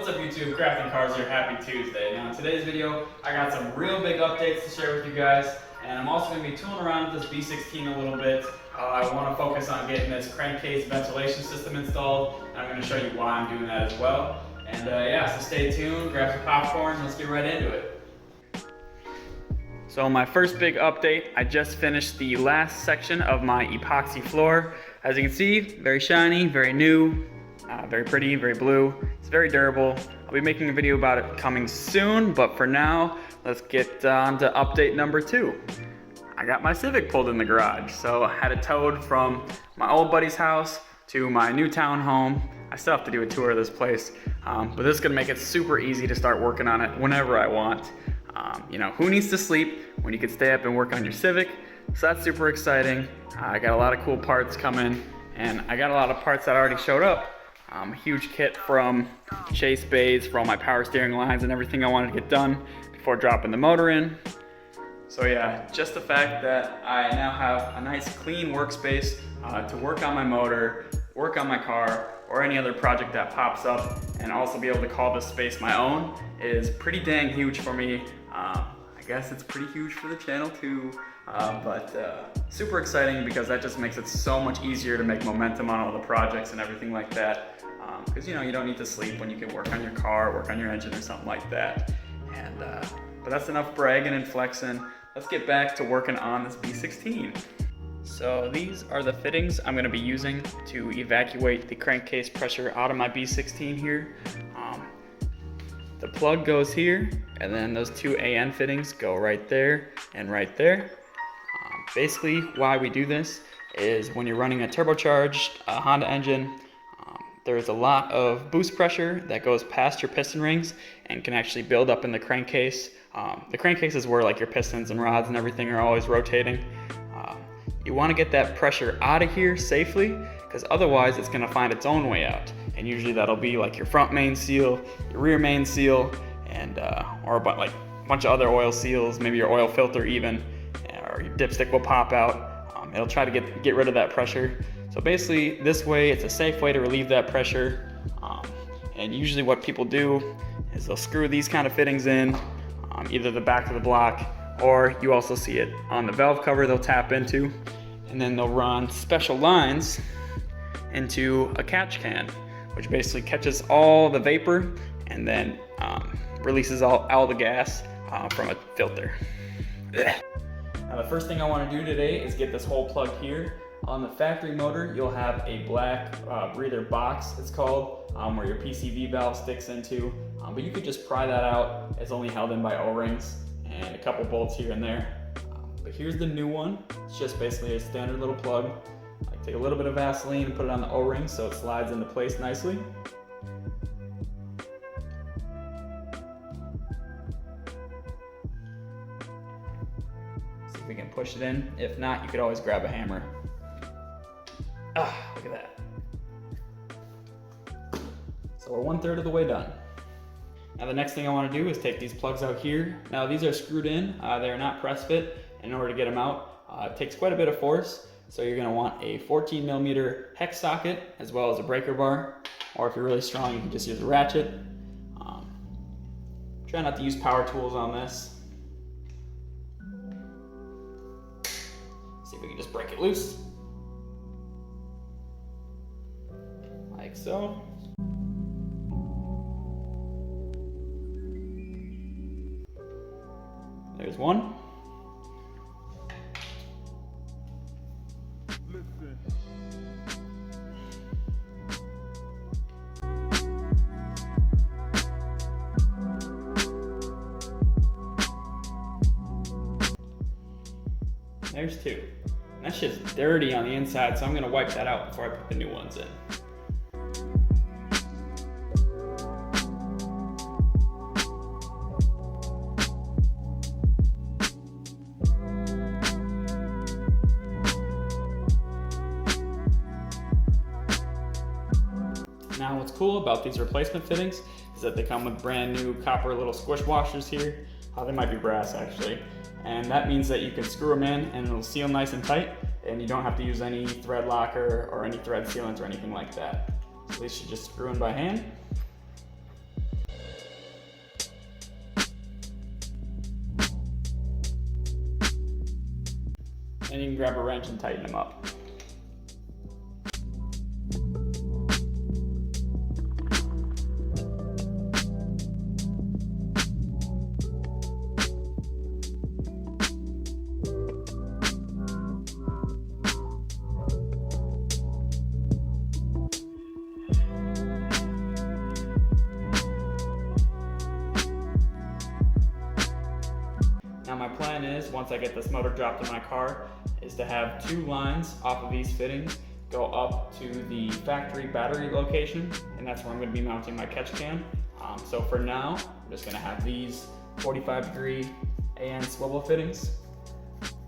What's up YouTube, Crafting Cars here, happy Tuesday. Now in today's video, I got some real big updates to share with you guys, and I'm also going to be tooling around with this B16 a little bit. I want to focus on getting this crankcase ventilation system installed, and I'm going to show you why I'm doing that as well. And yeah, so stay tuned, grab some popcorn, let's get right into it. So my first big update, I just finished the last section of my epoxy floor. As you can see, very shiny, very new. Very pretty, very blue. It's very durable. I'll be making a video about it coming soon, but for now, let's get on to update number 2. I got my Civic pulled in the garage, so I had it towed from my old buddy's house to my new townhome. I still have to do a tour of this place, but this is gonna make it super easy to start working on it whenever I want. You know, who needs to sleep when you can stay up and work on your Civic? So that's super exciting. I got a lot of cool parts coming, and I got a lot of parts that already showed up. A huge kit from Chase Bays for all my power steering lines and everything I wanted to get done before dropping the motor in. So yeah, just the fact that I now have a nice clean workspace to work on my motor, work on my car, or any other project that pops up, and also be able to call this space my own is pretty dang huge for me. I guess it's pretty huge for the channel too, but super exciting because that just makes it so much easier to make momentum on all the projects and everything like that. Because you know, you don't need to sleep when you can work on your car, work on your engine or something like that. And but that's enough bragging and flexing. Let's get back to working on this B16. So these are the fittings I'm going to be using to evacuate the crankcase pressure out of my B16 here. The plug goes here, and then those two AN fittings go right there and right there. Basically, why we do this is when you're running a turbocharged Honda engine, there's a lot of boost pressure that goes past your piston rings and can actually build up in the crankcase. The crankcase is where like your pistons and rods and everything are always rotating. You want to get that pressure out of here safely, because otherwise it's going to find its own way out. And usually that'll be like your front main seal, your rear main seal, and or like a bunch of other oil seals, maybe your oil filter even, or your dipstick will pop out. It'll try to get rid of that pressure. So basically this way it's a safe way to relieve that pressure. And usually what people do is they'll screw these kind of fittings in, either the back of the block, or you also see it on the valve cover they'll tap into, and then they'll run special lines into a catch can, which basically catches all the vapor and then releases all the gas from a filter. Now the first thing I want to do today is get this hole plugged here. On the factory motor, you'll have a black breather box, it's called, where your PCV valve sticks into, but you could just pry that out. It's only held in by O-rings and a couple bolts here and there. But here's the new one. It's just basically a standard little plug. I take a little bit of Vaseline and put it on the O-ring so it slides into place nicely. See if we can push it in. If not, you could always grab a hammer. Ah, look at that. So we're 1/3 of the way done. Now the next thing I want to do is take these plugs out here. Now these are screwed in, they're not press fit. In order to get them out, it takes quite a bit of force. So you're going to want a 14mm hex socket as well as a breaker bar. Or if you're really strong, you can just use a ratchet. Try not to use power tools on this. See if we can just break it loose. Like so. There's one. There's two. And that shit's dirty on the inside, so I'm gonna wipe that out before I put the new ones in. Now what's cool about these replacement fittings is that they come with brand new copper little squish washers here. They might be brass actually. And that means that you can screw them in and it'll seal nice and tight, and you don't have to use any thread locker or any thread sealant or anything like that. So these should just screw in by hand. and you can grab a wrench and tighten them up. Now my plan is, once I get this motor dropped in my car, is to have 2 lines off of these fittings go up to the factory battery location, and that's where I'm going to be mounting my catch can. So for now, I'm just going to have these 45-degree AN swivel fittings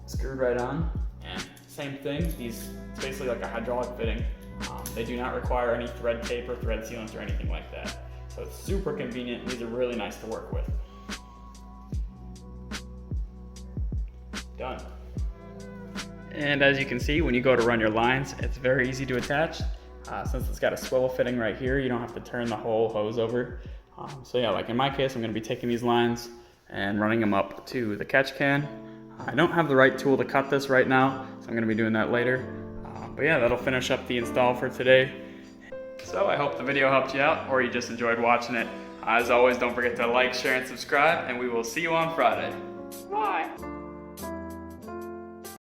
screwed right on, and same thing, it's basically like a hydraulic fitting. They do not require any thread tape or thread sealants or anything like that. So it's super convenient, and these are really nice to work with. Done. And as you can see, when you go to run your lines, it's very easy to attach. Since it's got a swivel fitting right here, you don't have to turn the whole hose over. So yeah, like in my case, I'm going to be taking these lines and running them up to the catch can. I don't have the right tool to cut this right now, so I'm going to be doing that later. But yeah, that'll finish up the install for today. So I hope the video helped you out, or you just enjoyed watching it. As always, don't forget to like, share, and subscribe, and we will see you on Friday. Bye!